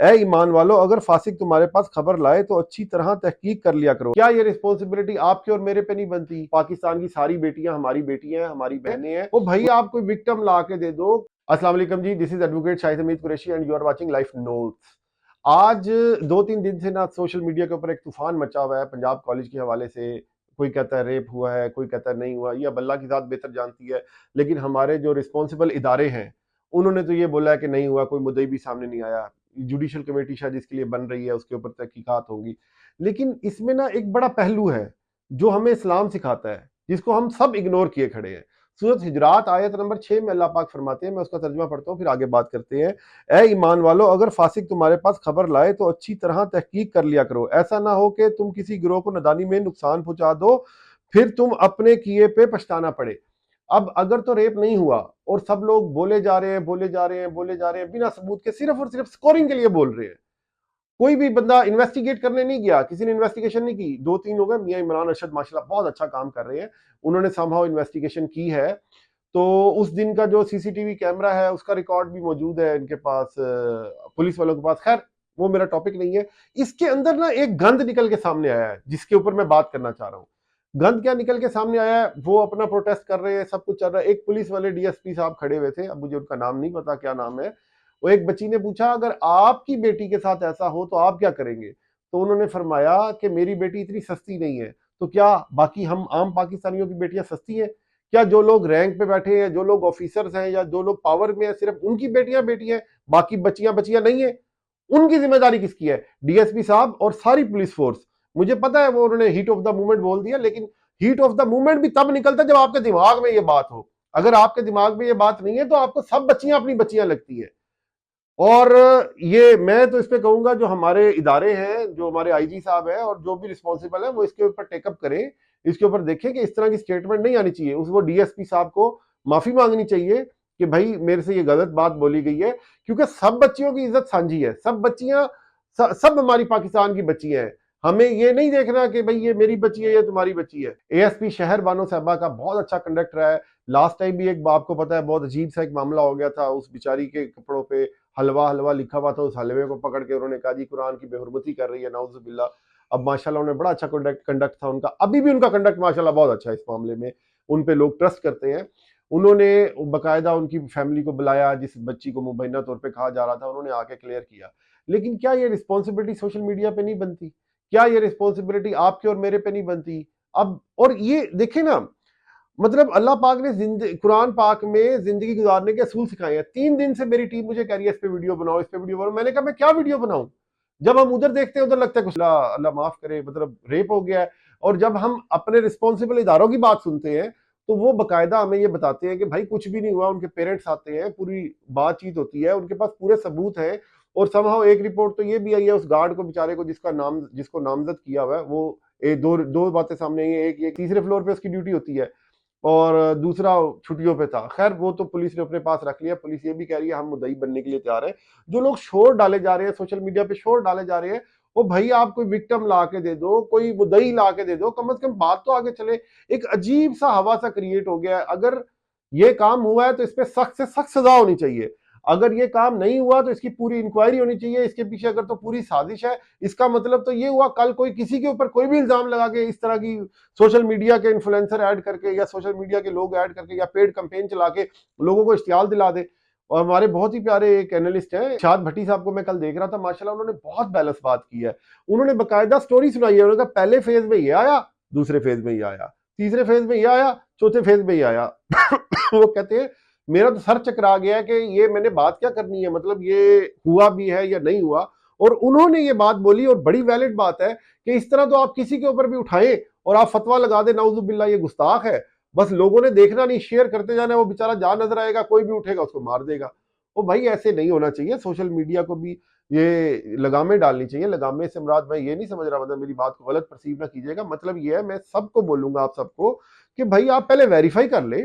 ए ईमान वालो, अगर फासिक तुम्हारे पास खबर लाए तो अच्छी तरह तहकीक कर लिया करो। क्या ये रिस्पॉन्सिबिलिटी आपके और मेरे पे नहीं बनती? पाकिस्तान की सारी बेटियां हमारी बेटियां हैं, हमारी बहनें हैं। वो भाई आप कोई विक्टिम ला के दे दो। अस्सलाम वालेकुम जी, this is advocate Shahid Hamid Qureshi and you are watching life notes. आज 2-3 दिन से ना सोशल मीडिया के ऊपर एक तूफान मचा हुआ है पंजाब कॉलेज के हवाले से। कोई कहता है रेप हुआ है, कोई कहता है नहीं हुआ। ये अब अल्लाह की जात बेहतर जानती है, लेकिन हमारे जो रिस्पॉन्सिबल इदारे हैं उन्होंने तो ये बोला है कि नहीं हुआ, कोई मुद्दई भी सामने नहीं आया। जुडिशल कमेटी शायद इसके लिए बन रही है, उसके ऊपर तहकीकात होंगी। लेकिन इसमें ना एक बड़ा पहलू है जो हमें इस्लाम सिखाता है, जिसको हम सब इग्नोर किए खड़े हैं। सूरत हिजरात आयत नंबर 6 में अल्लाह पाक फरमाते हैं, मैं उसका तर्जुमा पढ़ता हूँ फिर आगे बात करते हैं। ए ईमान वालो, अगर फासिक तुम्हारे पास खबर लाए तो अच्छी तरह तहकीक कर लिया करो। ऐसा ना हो कि तुम किसी गिरोह को नदानी में नुकसान पहुंचा दो, फिर तुम अपने किए पे पछताना पड़े। अब अगर तो रेप नहीं हुआ और सब लोग बोले जा रहे हैं, बोले जा रहे हैं, बोले जा रहे हैं बिना सबूत के, सिर्फ और सिर्फ स्कोरिंग के लिए बोल रहे हैं। कोई भी बंदा इन्वेस्टिगेट करने नहीं गया, किसी ने इन्वेस्टिगेशन नहीं की। 2-3 हो गए, मियां इमरान अरशद माशाल्लाह बहुत अच्छा काम कर रहे हैं, उन्होंने समहाउ इन्वेस्टिगेशन की है। तो उस दिन का जो सीसीटीवी कैमरा है उसका रिकॉर्ड भी मौजूद है इनके पास, पुलिस वालों के पास। खैर वो मेरा टॉपिक नहीं है। इसके अंदर ना एक गंद निकल के सामने आया है जिसके ऊपर मैं बात करना चाह रहा हूँ। गंद क्या निकल के सामने आया है? वो अपना प्रोटेस्ट कर रहे हैं, सब कुछ चल रहा है। एक पुलिस वाले डीएसपी साहब खड़े हुए थे, अब मुझे उनका नाम नहीं पता क्या नाम है। वो एक बच्ची ने पूछा अगर आपकी बेटी के साथ ऐसा हो तो आप क्या करेंगे? तो उन्होंने फरमाया कि मेरी बेटी इतनी सस्ती नहीं है। तो क्या बाकी हम आम पाकिस्तानियों की बेटियां सस्ती हैं? क्या जो लोग रैंक पे बैठे हैं, जो लोग ऑफिसर्स हैं या जो लोग पावर में हैं, सिर्फ उनकी बेटियां बेटियां, बाकी बच्चियां बच्चियां नहीं है? उनकी जिम्मेदारी किसकी है? डीएसपी साहब और सारी पुलिस फोर्स। मुझे पता है वो उन्होंने हीट ऑफ द मूवमेंट बोल दिया, लेकिन हीट ऑफ द मूवमेंट भी तब निकलता जब आपके दिमाग में ये बात हो। अगर आपके दिमाग में ये बात नहीं है तो आपको सब बच्चियां अपनी बच्चियां लगती है। और ये मैं तो इस पे कहूंगा जो हमारे इदारे हैं, जो हमारे आईजी साहब हैं और जो भी रिस्पॉन्सिबल है, वो इसके ऊपर टेकअप करें, इसके ऊपर देखें कि इस तरह की स्टेटमेंट नहीं आनी चाहिए। उस वो डीएसपी साहब को माफी मांगनी चाहिए कि भाई मेरे से ये गलत बात बोली गई है, क्योंकि सब बच्चियों की इज्जत साझी है। सब बच्चियां, सब हमारी पाकिस्तान की बच्चियां हैं। हमें ये नहीं देखना कि भाई ये मेरी बच्ची है, ये तुम्हारी बच्ची है। एएसपी शहर बानो साहबा का बहुत अच्छा कंडक्ट रहा है। लास्ट टाइम भी एक आपको पता है बहुत अजीब सा एक मामला हो गया था, उस बेचारी के कपड़ों पे हलवा हलवा लिखा हुआ था। उस हलवे को पकड़ के उन्होंने कहा जी कुरान की बेहुरमती कर रही है, नाउजुबिल्ला। अब माशाल्लाह उन्होंने बड़ा अच्छा कंडक्ट था उनका, अभी भी उनका कंडक्ट माशाल्लाह बहुत अच्छा है। इस मामले में उन पे लोग ट्रस्ट करते हैं। उन्होंने बकायदा उनकी फैमिली को बुलाया, जिस बच्ची को मुबैना तौर पे कहा जा रहा था, उन्होंने आके क्लियर किया। लेकिन क्या ये रिस्पॉन्सिबिलिटी सोशल मीडिया पे नहीं बनती? क्या ये रिस्पॉन्सिबिलिटी आपके और मेरे पे नहीं बनती? अब और ये देखें ना, मतलब अल्लाह पाक ने कुरान पाक में जिंदगी गुजारने के असूल सिखाए हैं। 3 दिन से मेरी टीम मुझे कह रही है इस पे वीडियो बनाओ, इस पे वीडियो बनाओ। मैंने कहा मैं क्या वीडियो बनाऊं? जब हम उधर देखते हैं उधर लगता है कुछ अल्लाह अल्लाह माफ करे, मतलब रेप हो गया है। और जब हम अपने रिस्पॉन्सिबल इदारों की बात सुनते हैं तो वो बकायदा हमें ये बताते हैं कि भाई कुछ भी नहीं हुआ। उनके पेरेंट्स आते हैं, पूरी बातचीत होती है, उनके पास पूरे सबूत हैं। और समहाउ एक रिपोर्ट तो ये भी आई है उस गार्ड को बेचारे को जिसको नामजद किया हुआ है, वो दो दो बातें सामने आई हैं। एक ये तीसरे फ्लोर पे उसकी ड्यूटी होती है और दूसरा छुट्टियों पे था। खैर वो तो पुलिस ने अपने पास रख लिया। पुलिस ये भी कह रही है हम मुद्दई बनने के लिए तैयार है। जो लोग शोर डाले जा रहे हैं सोशल मीडिया पे, शोर डाले जा रहे हैं, वो भाई आप कोई विक्टिम ला के दे दो, कोई मुद्दई ला के दे दो, कम से कम बात तो आगे चले। एक अजीब सा हवा सा क्रिएट हो गया है। अगर ये काम हुआ है तो इस पर सख्त से सख्त सजा होनी चाहिए। अगर ये काम नहीं हुआ तो इसकी पूरी इंक्वायरी होनी चाहिए। इसके पीछे अगर तो पूरी साजिश है, इसका मतलब तो ये हुआ कल कोई किसी के ऊपर कोई भी इल्जाम लगा के इस तरह की सोशल मीडिया के इन्फ्लुएंसर ऐड करके या सोशल मीडिया के लोग ऐड करके या पेड कैंपेन चला के लोगों को इश्तियाल दिला दे। और हमारे बहुत ही प्यारे एक एनालिस्ट हैं शाद भट्टी साहब को मैं कल देख रहा था, माशाल्लाह उन्होंने बहुत बैलेंस बात की है। उन्होंने बकायदा स्टोरी सुनाई है। उन्होंने कहा पहले फेज में ये आया, दूसरे फेज में ये आया, तीसरे फेज में ये आया, चौथे फेज में ये आया। वो कहते हैं मेरा तो सर चकरा गया कि ये मैंने बात क्या करनी है, मतलब ये हुआ भी है या नहीं हुआ। और उन्होंने ये बात बोली और बड़ी वैलिड बात है कि इस तरह तो आप किसी के ऊपर भी उठाएं और आप फतवा लगा दे नाउजुबिल्ला, ये गुस्ताख है। बस लोगों ने देखना नहीं, शेयर करते जाना है। वो बेचारा जहां नजर आएगा कोई भी उठेगा उसको मार देगा। वो भाई ऐसे नहीं होना चाहिए। सोशल मीडिया को भी ये लगामें डालनी चाहिए। लगामे से मुराद मैं ये नहीं समझ रहा, मतलब मेरी बात को गलत परसीव ना कीजिएगा। मतलब ये है, मैं सबको बोलूंगा आप सबको कि भाई आप पहले वेरीफाई कर ले,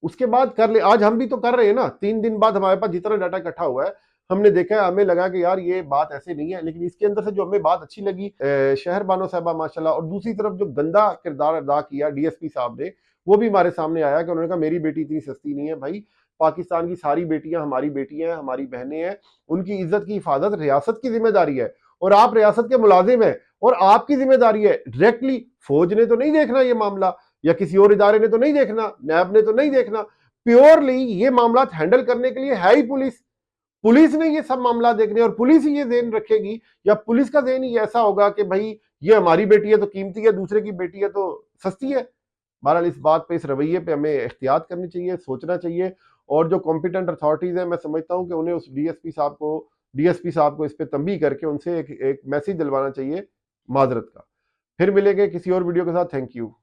उसके बाद कर ले। आज हम भी तो कर रहे हैं ना। 3 दिन बाद हमारे पास जितना डाटा इकट्ठा हुआ है, हमने देखा है, हमें लगा कि यार ये बात ऐसे नहीं है। लेकिन इसके अंदर से जो हमें बात अच्छी लगी, शहर बानो साहबा माशाल्लाह, और दूसरी तरफ जो गंदा किरदार अदा किया डीएसपी साहब ने, वो भी हमारे सामने आया कि उन्होंने कहा मेरी बेटी इतनी सस्ती नहीं है। भाई पाकिस्तान की सारी बेटियां हमारी बेटियां हैं, हमारी बहनें हैं, उनकी इज्जत की हिफाजत रियासत की जिम्मेदारी है और आप रियासत के मुलाजिम हैं और आपकी जिम्मेदारी है डायरेक्टली। फौज ने तो नहीं देखना ये मामला, या किसी और इदारे ने तो नहीं देखना, नैब ने तो नहीं देखना। प्योरली ये मामला हैंडल करने के लिए है ही पुलिस। पुलिस ने ये सब मामला देखने और पुलिस ही ये ज़हन रखेगी, या पुलिस का ज़हन ही ऐसा होगा कि भाई ये हमारी बेटी है तो कीमती है, दूसरे की बेटी है तो सस्ती है। बहरहाल इस बात पे, इस रवैये पे हमें एहतियात करनी चाहिए, सोचना चाहिए। और जो कॉम्पिटेंट अथॉरिटीज हैं, मैं समझता हूं कि उन्हें उस डीएसपी साहब को इस पे तंबीह करके उनसे एक मैसेज दिलवाना चाहिए माजरत का। फिर मिलेंगे किसी और वीडियो के साथ। Thank you.